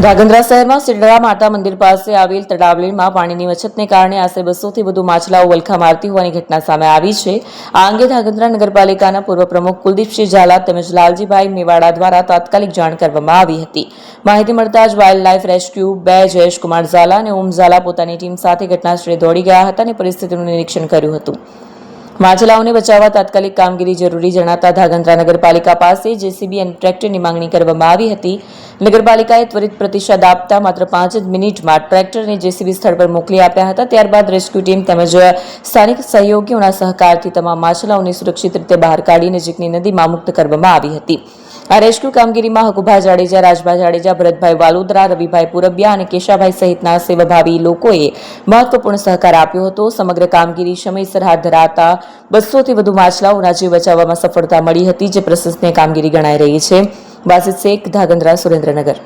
ધાંગધ્રા શહેરમાં સિડડા માતા મંદિર પાસે આવેલ તળાવલીમાં પાણીની અછતને કારણે આશરે 200થી વધુ માછલાઓ વલખા મારતી હોવાની ઘટના સામે આવી છે। આ અંગે ધાંગધ્રા નગરપાલિકાના પૂર્વ પ્રમુખ કુલદીપસિંહ ઝાલા તેમજ લાલજીભાઈ મેવાડા દ્વારા તાત્કાલિક જાણ કરવામાં આવી હતી। માહિતી મળતા જ wildlife rescue 2 Jayeshkumar Zala અને ઓમ ઝાલા પોતાની ટીમ સાથે ઘટનાસ્થળે દોડી ગયા હતા અને પરિસ્થિતિનું નિરીક્ષણ કર્યું હતું। માછલાઓને બચાવવા તાત્કાલિક કામગીરી જરૂરી જણાતા ધાંગધ્રા નગરપાલિકા પાસે જેસીબી અને ટ્રેક્ટરની માંગણી કરવામાં આવી હતી। નગરપાલિકાએ ત્વરિત પ્રતિસાદ આપતા માત્ર 5 જ મિનિટમાં ટ્રેક્ટર અને જેસીબી સ્થળ પર મોકલી આપ્યા હતા। ત્યારબાદ રેસ્ક્યુ ટીમ તેમજ સ્થાનિક સહયોગીઓના સહકારથી તમામ માછલાઓને સુરક્ષિત રીતે બહાર કાઢી નજીકની નદીમાં મુક્ત કરવામાં આવી હતી। આ રેસ્ક્યુ કામગીરીમાં હકુભા જાડેજા, રાજભા જાડેજા, ભરતભાઈ વાલોદરા, રવિભાઈ પુરબિયા અને કેશાભાઈ સહિતના સેવાભાવી લોકોએ મહત્વપૂર્ણ સહકાર આપ્યો હતો। સમગ્ર કામગીરી સમયસર હાથ ધરાતા 200થી વધુ માછલાઓના જીવ બચાવવામાં સફળતા મળી હતી, જે પ્રશંસનીય કામગીરી ગણાઈ રહી છે। બાસિત શેખ, ધાંગધ્રા, સુરેન્દ્રનગર।